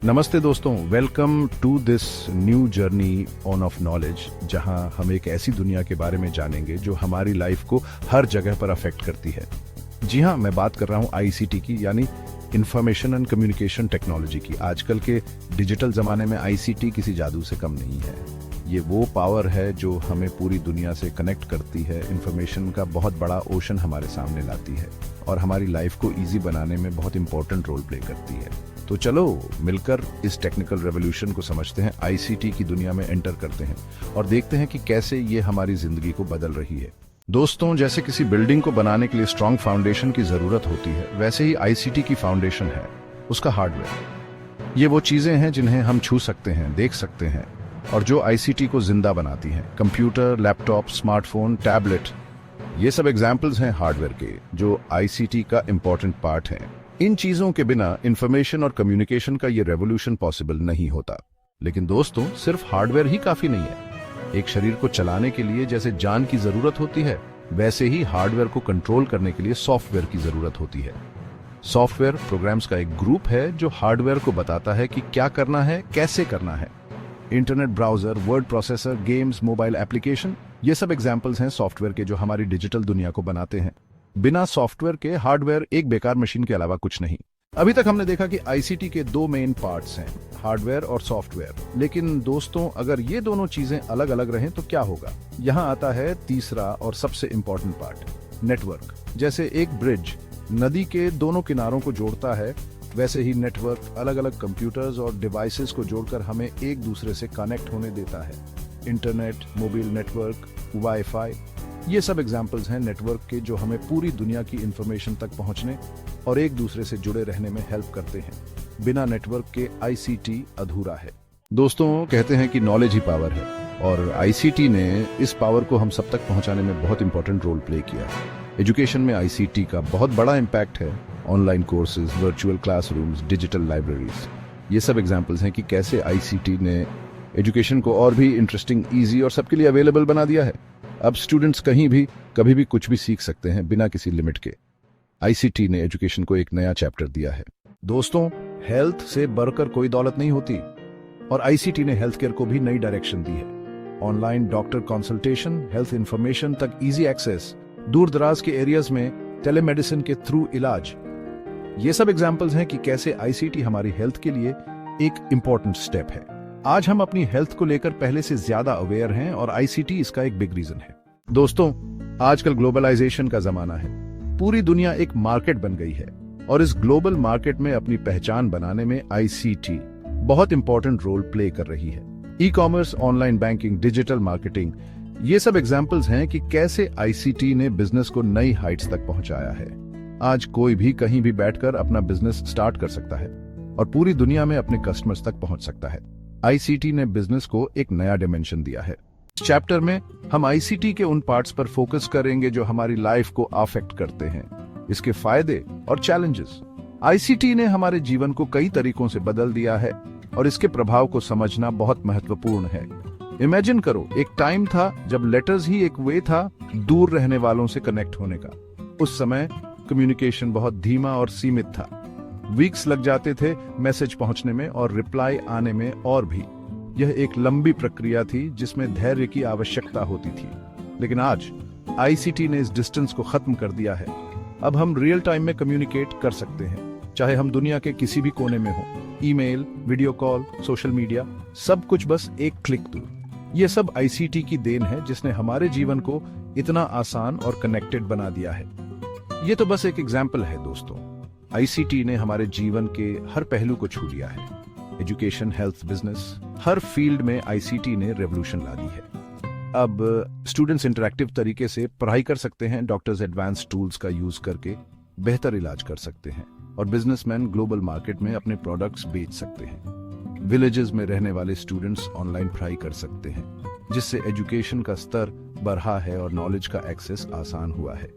नमस्ते दोस्तों, welcome to this new journey on of knowledge, जहां हम एक ऐसी दुनिया के बारे में जानेंगे जो हमारी लाइफ को हर जगह पर अफेक्ट करती है। जी हां, मैं बात कर रहा हूं आईसीटी की, यानी इंफॉर्मेशन एंड कम्युनिकेशन टेक्नोलॉजी की। आजकल के डिजिटल जमाने में आईसीटी किसी जादू से कम नहीं है। ये वो पावर है जो हमें पूरी दुनिया से कनेक्ट करती है, इंफॉर्मेशन का बहुत बड़ा ओशन हमारे सामने लाती है और हमारी लाइफ को ईजी बनाने में बहुत इंपॉर्टेंट रोल प्ले करती है। तो चलो मिलकर इस टेक्निकल रेवोल्यूशन को समझते हैं, आईसीटी की दुनिया में एंटर करते हैं और देखते हैं कि कैसे ये हमारी जिंदगी को बदल रही है। दोस्तों, जैसे किसी बिल्डिंग को बनाने के लिए स्ट्रांग फाउंडेशन की जरूरत होती है, वैसे ही आईसीटी की फाउंडेशन है उसका हार्डवेयर। ये वो चीजें हैं जिन्हें हम छू सकते हैं, देख सकते हैं और जो आईसीटी को जिंदा बनाती हैं। कंप्यूटर, लैपटॉप, स्मार्टफोन, टैबलेट, ये सब एग्जाम्पल्स हैं हार्डवेयर के जो आईसीटी का इंपॉर्टेंट पार्ट हैं। इन चीजों के बिना इंफॉर्मेशन और कम्युनिकेशन का ये रेवोल्यूशन पॉसिबल नहीं होता। लेकिन दोस्तों, सिर्फ हार्डवेयर ही काफी नहीं है। एक शरीर को चलाने के लिए जैसे जान की जरूरत होती है, वैसे ही हार्डवेयर को कंट्रोल करने के लिए सॉफ्टवेयर की जरूरत होती है। सॉफ्टवेयर प्रोग्राम्स का एक ग्रुप है जो हार्डवेयर को बताता है कि क्या करना है, कैसे करना है। Internet browser, word processor, games, mobile application, ये सब एग्जाम्पल्स हैं सॉफ्टवेयर के जो हमारी डिजिटल दुनिया को बनाते हैं। बिना सॉफ्टवेयर के हार्डवेयर एक बेकार मशीन के अलावा कुछ नहीं। अभी तक हमने देखा कि आईसीटी के दो मेन पार्ट्स हैं, हार्डवेयर और सॉफ्टवेयर। लेकिन दोस्तों, अगर ये दोनों चीजें अलग अलग रहें तो क्या होगा? यहाँ आता है तीसरा और सबसे इंपॉर्टेंट पार्ट, नेटवर्क। जैसे एक ब्रिज नदी के दोनों किनारों को जोड़ता है, वैसे ही नेटवर्क अलग अलग कंप्यूटर्स और डिवाइसेस को जोड़कर हमें एक दूसरे से कनेक्ट होने देता है। इंटरनेट, मोबाइल नेटवर्क, वाईफाई, ये सब एग्जाम्पल्स हैं नेटवर्क के जो हमें पूरी दुनिया की इंफॉर्मेशन तक पहुंचने और एक दूसरे से जुड़े रहने में हेल्प करते हैं। बिना नेटवर्क के आईसीटी अधूरा है। दोस्तों, कहते हैं कि नॉलेज ही पावर है और आईसीटी ने इस पावर को हम सब तक पहुंचाने में बहुत इंपॉर्टेंट रोल प्ले किया है। एजुकेशन में आईसीटी का बहुत बड़ा इम्पैक्ट है। Online courses, virtual classrooms, digital libraries, ये सब एग्जाम्पल्स हैं कि कैसे आईसीटी ने एजुकेशन को और भी इंटरेस्टिंग, ईजी और सबके लिए अवेलेबल बना दिया है। अब स्टूडेंट्स कहीं भी कभी भी कुछ भी सीख सकते हैं बिना किसी लिमिट के। आईसीटी ने एजुकेशन को एक नया चैप्टर दिया है। दोस्तों, हेल्थ से बढ़कर कोई दौलत नहीं होती और आईसीटी ने हेल्थ केयर को भी नई डायरेक्शन दी है। Online doctor consultation, health information तक इजी एक्सेस, दूर दराज के एरियाज में टेलीमेडिसिन के थ्रू इलाज, ये सब एग्जाम्पल्स हैं कि कैसे आईसीटी हमारी हेल्थ के लिए एक इंपॉर्टेंट स्टेप है। आज हम अपनी हेल्थ को लेकर पहले से ज्यादा अवेयर हैं और आईसीटी इसका एक बिग रीजन है। दोस्तों, आजकल ग्लोबलाइजेशन का जमाना है। पूरी दुनिया एक मार्केट बन गई है और इस ग्लोबल मार्केट में अपनी पहचान बनाने में आईसीटी बहुत इंपॉर्टेंट रोल प्ले कर रही है। E commerce, online banking, digital marketing, ये सब एग्जाम्पल्स हैं कि कैसे आईसीटी ने बिजनेस को नई हाइट्स तक पहुंचाया है। आज कोई भी कहीं भी बैठकर अपना बिजनेस स्टार्ट कर सकता है और पूरी दुनिया में अपने कस्टमर्स तक पहुंच सकता है। आईसीटी ने बिजनेस को एक नया डिमेंशन दिया है। इस चैप्टर में हम आईसीटी के उन पार्ट्स पर फोकस करेंगे जो हमारी लाइफ को अफेक्ट करते हैं, इसके फायदे और चैलेंजेस। आईसीटी ने हमारे जीवन को कई तरीकों से बदल दिया है और इसके प्रभाव को समझना बहुत महत्वपूर्ण है। इमेजिन करो, एक टाइम था जब लेटर्स ही एक वे था दूर रहने वालों से कनेक्ट होने का। उस समय कम्युनिकेशन बहुत धीमा और सीमित था। वीक्स लग जाते थे मैसेज पहुंचने में और रिप्लाई आने में, और भी यह एक लंबी प्रक्रिया थी जिसमें धैर्य की आवश्यकता होती थी। लेकिन आज आईसीटी ने इस डिस्टेंस को खत्म कर दिया है। अब हम रियल टाइम में कम्युनिकेट कर सकते हैं, चाहे हम दुनिया के किसी भी कोने में हो। Email, video call, social media, सब कुछ बस एक क्लिक दूर। यह सब आईसीटी की देन है जिसने हमारे जीवन को इतना आसान और कनेक्टेड बना दिया है। ये तो बस एक एग्जाम्पल है दोस्तों। आईसीटी ने हमारे जीवन के हर पहलू को छू लिया है। एजुकेशन, हेल्थ, बिजनेस, हर फील्ड में आईसीटी ने रेवोल्यूशन ला दी है। अब स्टूडेंट्स इंटरैक्टिव तरीके से पढ़ाई कर सकते हैं, डॉक्टर्स एडवांस टूल्स का यूज करके बेहतर इलाज कर सकते हैं और बिजनेसमैन ग्लोबल मार्केट में अपने प्रोडक्ट्स बेच सकते हैं। विलेजेस में रहने वाले स्टूडेंट्स ऑनलाइन पढ़ाई कर सकते हैं, जिससे एजुकेशन का स्तर बढ़ा है और नॉलेज का एक्सेस आसान हुआ है।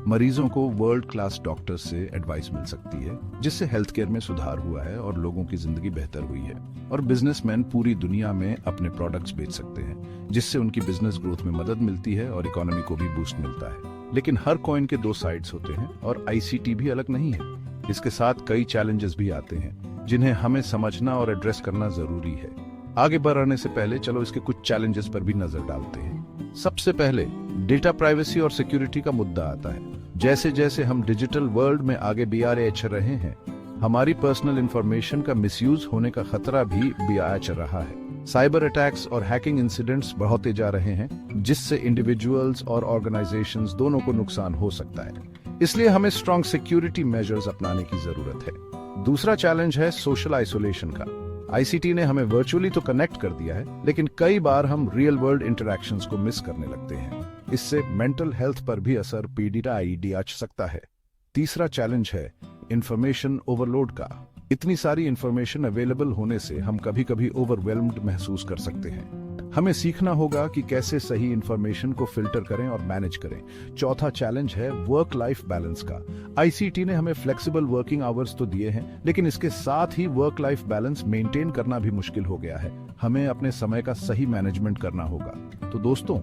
मरीजों को वर्ल्ड क्लास डॉक्टर्स से एडवाइस मिल सकती है, जिससे हेल्थ केयर में सुधार हुआ है और लोगों की जिंदगी बेहतर हुई है। और बिजनेसमैन पूरी दुनिया में अपने प्रोडक्ट्स बेच सकते हैं, जिससे उनकी बिजनेस ग्रोथ में मदद मिलती है और इकोनॉमी को भी बूस्ट मिलता है। लेकिन हर कॉइन के दो साइड्स होते हैं और आईसीटी भी अलग नहीं है। इसके साथ कई चैलेंजेस भी आते हैं। जिन्हें हमें समझना और एड्रेस करना जरूरी है। आगे बढ़ने से पहले चलो इसके कुछ चैलेंजेस पर भी नजर डालते हैं। सबसे पहले डेटा प्राइवेसी और सिक्योरिटी का मुद्दा आता है। जैसे जैसे हम डिजिटल वर्ल्ड में आगे बढ़ रहे हैं, हमारी पर्सनल इंफॉर्मेशन का मिसयूज होने का खतरा भी बढ़ रहा है। साइबर अटैक्स और हैकिंग इंसिडेंट्स बढ़ते जा रहे हैं, जिससे इंडिविजुअल्स और ऑर्गेनाइजेशंस दोनों को नुकसान हो सकता है। इसलिए हमें स्ट्रॉन्ग सिक्योरिटी मेजर्स अपनाने की जरूरत है। दूसरा चैलेंज है सोशल आइसोलेशन का। आईसीटी ने हमें वर्चुअली तो कनेक्ट कर दिया है, लेकिन कई बार हम रियल वर्ल्ड इंटरैक्शंस को मिस करने लगते हैं। इससे मेंटल हेल्थ पर भी असर पीड़ा आ सकता है। तीसरा चैलेंज है इंफॉर्मेशन ओवरलोड का। इतनी सारी इंफॉर्मेशन अवेलेबल होने से हम कभी कभी ओवरवेल्म्ड महसूस कर सकते हैं। हमें सीखना होगा कि कैसे सही इंफॉर्मेशन को फिल्टर करें और मैनेज करें। चौथा चैलेंज है वर्क लाइफ बैलेंस का। आईसीटी ने हमें फ्लेक्सिबल वर्किंग आवर्स तो दिए हैं, लेकिन इसके साथ ही वर्क लाइफ बैलेंस मेंटेन करना भी मुश्किल हो गया है। हमें अपने समय का सही मैनेजमेंट करना होगा। तो दोस्तों,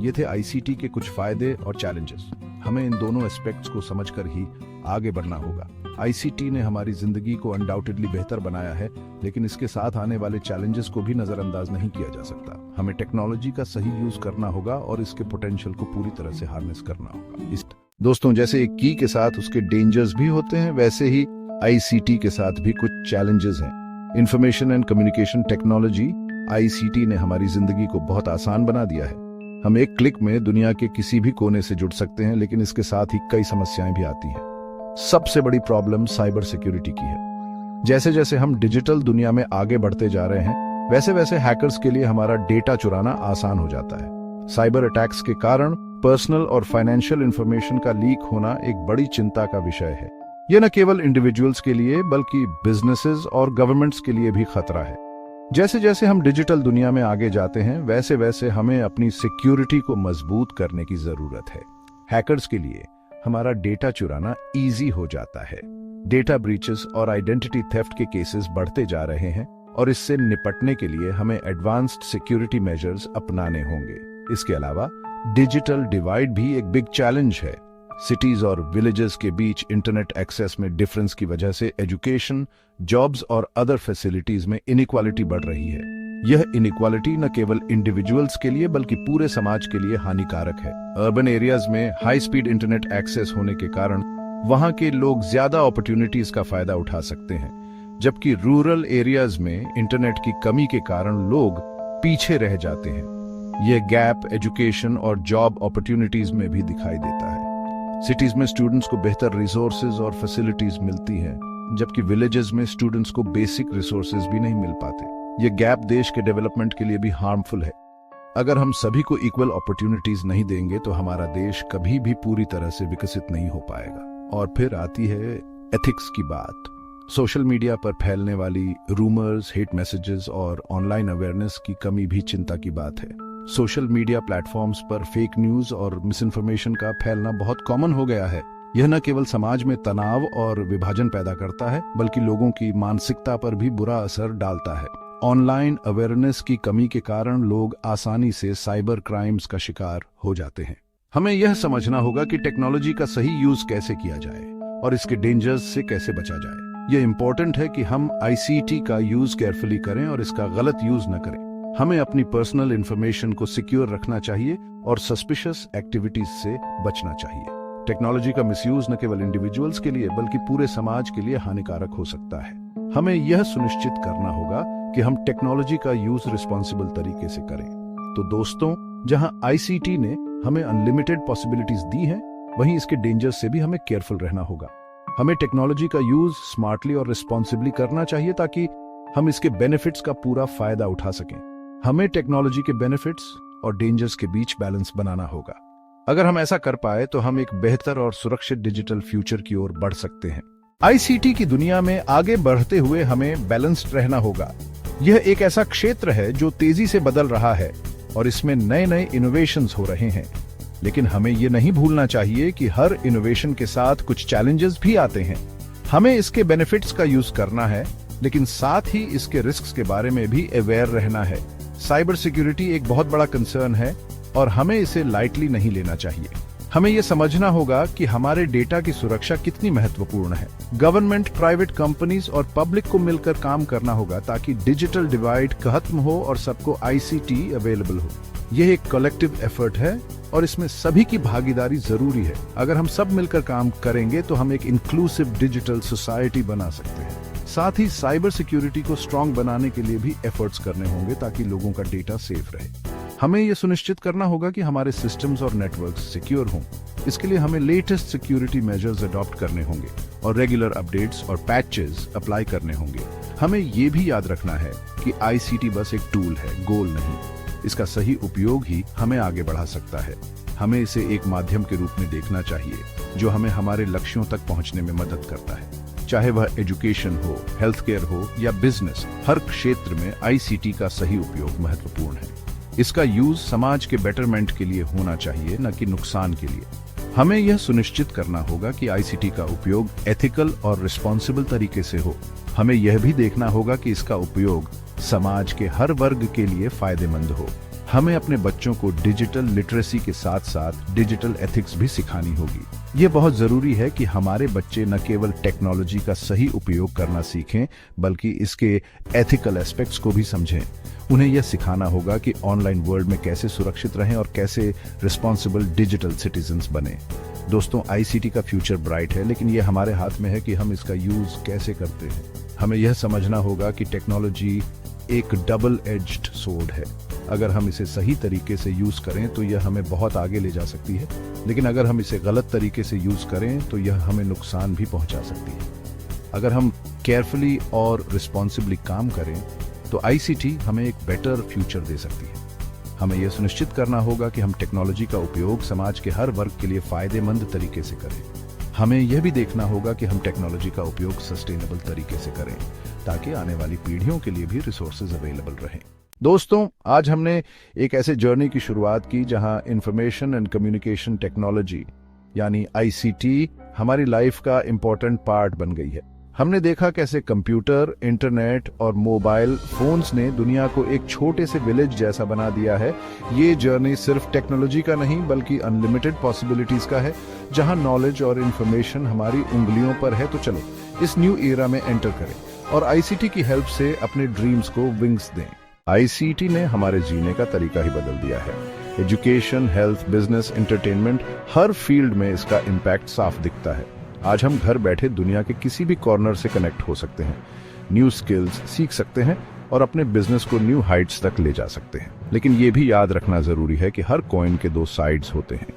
ये थे आईसीटी के कुछ फायदे और चैलेंजेस। हमें इन दोनों एस्पेक्ट्स को समझकर ही आगे बढ़ना होगा। आईसीटी ने हमारी जिंदगी को अनडाउटेडली बेहतर बनाया है, लेकिन इसके साथ आने वाले चैलेंजेस को भी नजरअंदाज नहीं किया जा सकता। हमें टेक्नोलॉजी का सही यूज करना होगा और इसके पोटेंशियल को पूरी तरह से हार्नेस करना होगा। दोस्तों, जैसे एक की के साथ उसके डेंजर्स भी होते हैं, वैसे ही आईसीटी के साथ भी कुछ चैलेंजेस हैं। Information and communication technology ICT ने हमारी जिंदगी को बहुत आसान बना दिया है। हम एक क्लिक में दुनिया के किसी भी कोने से जुड़ सकते हैं, लेकिन इसके साथ ही कई समस्याएं भी आती हैं। सबसे बड़ी प्रॉब्लम साइबर सिक्योरिटी की है। जैसे जैसे हम डिजिटल दुनिया में आगे बढ़ते जा रहे हैं, वैसे वैसे हैकर्स के लिए हमारा डेटा चुराना आसान हो जाता है। साइबर अटैक्स के कारण पर्सनल और फाइनेंशियल इंफॉर्मेशन का लीक होना एक बड़ी चिंता का विषय है। यह न केवल इंडिविजुअल्स के लिए बल्कि बिजनेसेस और गवर्नमेंट्स के लिए भी खतरा है। जैसे जैसे हम डिजिटल दुनिया में आगे जाते हैं, वैसे वैसे हमें अपनी सिक्योरिटी को मजबूत करने की जरूरत है। हैकर्स के लिए हमारा डेटा चुराना इजी हो जाता है। डेटा ब्रीचेस और आइडेंटिटी थेफ्ट के केसेस बढ़ते जा रहे हैं और इससे निपटने के लिए हमें एडवांस्ड सिक्योरिटी मेजर्स अपनाने होंगे। इसके अलावा डिजिटल डिवाइड भी एक बिग चैलेंज है। सिटीज और विलेजेस के बीच इंटरनेट एक्सेस में डिफरेंस की वजह से एजुकेशन, जॉब्स और अदर फैसिलिटीज में इनइक्वालिटी बढ़ रही है। यह इनइक्वालिटी न केवल इंडिविजुअल्स के लिए बल्कि पूरे समाज के लिए हानिकारक है। अर्बन एरियाज में हाई स्पीड इंटरनेट एक्सेस होने के कारण वहां के लोग ज्यादा अपॉर्चुनिटीज का फायदा उठा सकते हैं, जबकि रूरल एरियाज में इंटरनेट की कमी के कारण लोग पीछे रह जाते हैं। यह गैप एजुकेशन और जॉब अपॉर्चुनिटीज में भी दिखाई देता है। सिटीज में स्टूडेंट्स को बेहतर रिसोर्सेज और फैसिलिटीज मिलती हैं, जबकि विलेजेस में स्टूडेंट्स को बेसिक रिसोर्सेज भी नहीं मिल पाते। यह गैप देश के डेवलपमेंट के लिए भी हार्मफुल है। अगर हम सभी को इक्वल अपॉर्चुनिटीज नहीं देंगे तो हमारा देश कभी भी पूरी तरह से विकसित नहीं हो पाएगा। और फिर आती है एथिक्स की बात। सोशल मीडिया पर फैलने वाली रूमर्स, हेट मैसेजेस और ऑनलाइन अवेयरनेस की कमी भी चिंता की बात है। सोशल मीडिया प्लेटफॉर्म्स पर फेक न्यूज और मिस इन्फॉर्मेशन का फैलना बहुत कॉमन हो गया है। यह न केवल समाज में तनाव और विभाजन पैदा करता है, बल्कि लोगों की मानसिकता पर भी बुरा असर डालता है। ऑनलाइन अवेयरनेस की कमी के कारण लोग आसानी से साइबर क्राइम्स का शिकार हो जाते हैं। हमें यह समझना होगा कि टेक्नोलॉजी का सही यूज कैसे किया जाए और इसके डेंजर्स से कैसे बचा जाए। यह इंपॉर्टेंट है कि हम आईसीटी का यूज केयरफुली करें और इसका गलत यूज न करें। हमें अपनी पर्सनल इंफॉर्मेशन को सिक्योर रखना चाहिए और सस्पिशियस एक्टिविटीज से बचना चाहिए। टेक्नोलॉजी का मिसयूज न केवल इंडिविजुअल्स के लिए बल्कि पूरे समाज के लिए हानिकारक हो सकता है। हमें यह सुनिश्चित करना होगा कि हम टेक्नोलॉजी का यूज रिस्पॉन्सिबल तरीके से करें। तो दोस्तों, जहां आईसीटी ने हमें अनलिमिटेड पॉसिबिलिटीज दी हैं, वहीं इसके डेंजर्स से भी हमें केयरफुल रहना होगा। हमें टेक्नोलॉजी का यूज स्मार्टली और रिस्पॉन्सिबली करना चाहिए ताकि हम इसके बेनिफिट्स का पूरा फायदा उठा सकें। हमें टेक्नोलॉजी के बेनिफिट्स और डेंजर्स के बीच बैलेंस बनाना होगा। अगर हम ऐसा कर पाए तो हम एक बेहतर और सुरक्षित डिजिटल फ्यूचर की ओर बढ़ सकते हैं। आईसीटी की दुनिया में आगे बढ़ते हुए हमें बैलेंस्ड रहना होगा। यह एक ऐसा क्षेत्र है जो तेजी से बदल रहा है और इसमें नए नए इनोवेशंस हो रहे हैं। लेकिन हमें यह नहीं भूलना चाहिए कि हर इनोवेशन के साथ कुछ चैलेंजेस भी आते हैं। हमें इसके बेनिफिट्स का यूज करना है, लेकिन साथ ही इसके रिस्क्स के बारे में भी अवेयर रहना है। साइबर सिक्योरिटी एक बहुत बड़ा कंसर्न है और हमें इसे लाइटली नहीं लेना चाहिए। हमें यह समझना होगा कि हमारे डेटा की सुरक्षा कितनी महत्वपूर्ण है। गवर्नमेंट, प्राइवेट कंपनीज और पब्लिक को मिलकर काम करना होगा ताकि डिजिटल डिवाइड खत्म हो और सबको आईसीटी अवेलेबल हो। यह एक कलेक्टिव एफर्ट है और इसमें सभी की भागीदारी जरूरी है। अगर हम सब मिलकर काम करेंगे तो हम एक इंक्लूसिव डिजिटल सोसाइटी बना सकते हैं। साथ ही साइबर सिक्योरिटी को स्ट्रांग बनाने के लिए भी एफर्ट्स करने होंगे ताकि लोगों का डेटा सेफ रहे। हमें यह सुनिश्चित करना होगा कि हमारे सिस्टम्स और नेटवर्क्स सिक्योर हों। इसके लिए हमें लेटेस्ट सिक्योरिटी मेजर्स अडॉप्ट करने होंगे और रेगुलर अपडेट्स और पैचेस अप्लाई करने होंगे। हमें यह भी याद रखना है कि आईसीटी बस एक टूल है, गोल नहीं। इसका सही उपयोग ही हमें आगे बढ़ा सकता है। हमें इसे एक माध्यम के रूप में देखना चाहिए जो हमें हमारे लक्ष्यों तक पहुंचने में मदद करता है। चाहे वह एजुकेशन हो, हेल्थ केयर हो या बिजनेस, हर क्षेत्र में आईसीटी का सही उपयोग महत्वपूर्ण है। इसका यूज समाज के बेटरमेंट के लिए होना चाहिए, न कि नुकसान के लिए। हमें यह सुनिश्चित करना होगा कि आईसीटी का उपयोग एथिकल और रिस्पॉन्सिबल तरीके से हो। हमें यह भी देखना होगा कि इसका उपयोग समाज के हर वर्ग के लिए फायदेमंद हो। हमें अपने बच्चों को डिजिटल लिटरेसी के साथ साथ डिजिटल एथिक्स भी सिखानी होगी। ये बहुत जरूरी है कि हमारे बच्चे न केवल टेक्नोलॉजी का सही उपयोग करना सीखें बल्कि इसके एथिकल एस्पेक्ट्स को भी समझें। उन्हें यह सिखाना होगा कि ऑनलाइन वर्ल्ड में कैसे सुरक्षित रहें और कैसे रिस्पॉन्सिबल डिजिटल सिटीजन्स बने। दोस्तों, आईसीटी का फ्यूचर ब्राइट है, लेकिन यह हमारे हाथ में है कि हम इसका यूज कैसे करते हैं। हमें यह समझना होगा कि टेक्नोलॉजी एक डबल एज्ड सोर्ड है। अगर हम इसे सही तरीके से यूज करें तो यह हमें बहुत आगे ले जा सकती है, लेकिन अगर हम इसे गलत तरीके से यूज करें तो यह हमें नुकसान भी पहुंचा सकती है। अगर हम केयरफुली और रिस्पॉन्सिबली काम करें तो आईसीटी हमें एक बेटर फ्यूचर दे सकती है। हमें यह सुनिश्चित करना होगा कि हम टेक्नोलॉजी का उपयोग समाज के हर वर्ग के लिए फायदेमंद तरीके से करें। हमें यह भी देखना होगा कि हम टेक्नोलॉजी का उपयोग सस्टेनेबल तरीके से करें ताकि आने वाली पीढ़ियों के लिए भी रिसोर्सेज अवेलेबल रहें। दोस्तों, आज हमने एक ऐसे जर्नी की शुरुआत की जहां इंफॉर्मेशन एंड कम्युनिकेशन टेक्नोलॉजी यानी आईसीटी हमारी लाइफ का इंपॉर्टेंट पार्ट बन गई है। हमने देखा कैसे कंप्यूटर, इंटरनेट और मोबाइल फोन्स ने दुनिया को एक छोटे से विलेज जैसा बना दिया है। ये जर्नी सिर्फ टेक्नोलॉजी का नहीं बल्कि अनलिमिटेड पॉसिबिलिटीज का है, जहां नॉलेज और इंफॉर्मेशन हमारी उंगलियों पर है। तो चलो इस न्यू एरा में एंटर करें और आईसीटी की हेल्प से अपने ड्रीम्स को विंग्स दें। आईसीटी ने हमारे जीने का तरीका ही बदल दिया है। एजुकेशन, हेल्थ, बिजनेस, एंटरटेनमेंट, हर फील्ड में इसका इम्पैक्ट साफ दिखता है। आज हम घर बैठे दुनिया के किसी भी कॉर्नर से कनेक्ट हो सकते हैं, न्यू स्किल्स सीख सकते हैं और अपने बिजनेस को न्यू हाइट्स तक ले जा सकते हैं। लेकिन ये भी याद रखना जरूरी है कि हर कॉइन के दो साइड्स होते हैं।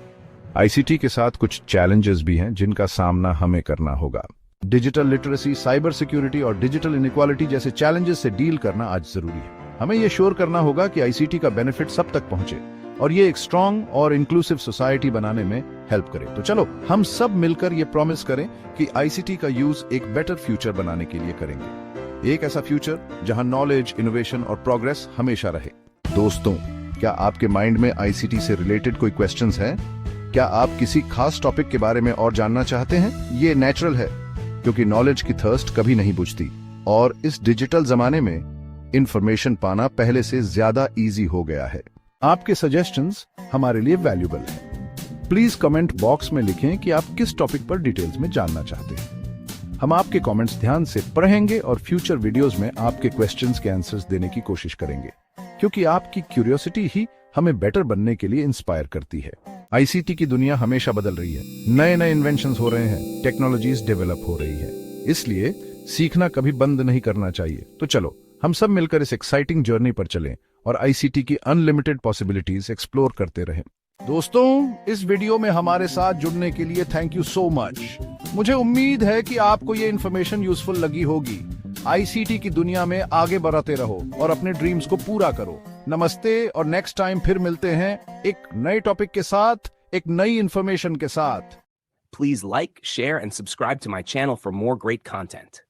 आईसीटी के साथ कुछ चैलेंजेस भी हैं जिनका सामना हमें करना होगा। डिजिटल लिटरेसी, साइबर सिक्योरिटी और डिजिटल इनइक्वालिटी जैसे चैलेंजेस से डील करना आज जरूरी है। हमें यह श्योर करना होगा कि आईसीटी का बेनिफिट सब तक पहुंचे और ये एक स्ट्रांग और इंक्लूसिव सोसाइटी बनाने में हेल्प करे। तो चलो हम सब मिलकर ये प्रॉमिस करें कि आईसीटी का यूज एक बेटर फ्यूचर बनाने के लिए करेंगे। एक ऐसा फ्यूचर जहां नॉलेज, इनोवेशन और प्रोग्रेस हमेशा रहे। दोस्तों, क्या आपके माइंड में आईसीटी से रिलेटेड कोई क्वेश्चंस हैं? क्या आप किसी खास टॉपिक के बारे में और जानना चाहते हैं? ये नेचुरल है क्योंकि नॉलेज की थर्स्ट कभी नहीं बुझती और इस डिजिटल जमाने में इंफॉर्मेशन पाना पहले से ज्यादा इजी हो गया है। आपके सजेशंस हमारे लिए वैल्यूबल हैं। प्लीज कमेंट बॉक्स में लिखें कि आप किस टॉपिक पर डिटेल्स में जानना चाहते हैं। हम आपके कमेंट्स ध्यान से पढ़ेंगे और फ्यूचर वीडियोस में आपके क्वेश्चंस के आंसर्स देने की कोशिश करेंगे, क्योंकि आपकी क्यूरियोसिटी ही हमें बेटर बनने के लिए इंस्पायर करती है। आईसीटी की दुनिया हमेशा बदल रही है, नए नए इन्वेंशंस हो रहे हैं, टेक्नोलॉजीज डेवलप हो रही है, इसलिए सीखना कभी बंद नहीं करना चाहिए। तो चलो हम सब मिलकर इस एक्साइटिंग जर्नी पर चलें और आईसीटी की अनलिमिटेड पॉसिबिलिटीज एक्सप्लोर करते रहें। दोस्तों, इस वीडियो में हमारे साथ जुड़ने के लिए थैंक यू सो मच। मुझे उम्मीद है कि आपको ये इन्फॉर्मेशन यूजफुल लगी होगी। आईसीटी की दुनिया में आगे बढ़ते रहो और अपने ड्रीम्स को पूरा करो। नमस्ते और नेक्स्ट टाइम फिर मिलते हैं एक नए टॉपिक के साथ, एक नई इन्फॉर्मेशन के साथ। Please like, share, and subscribe to my channel for more great content.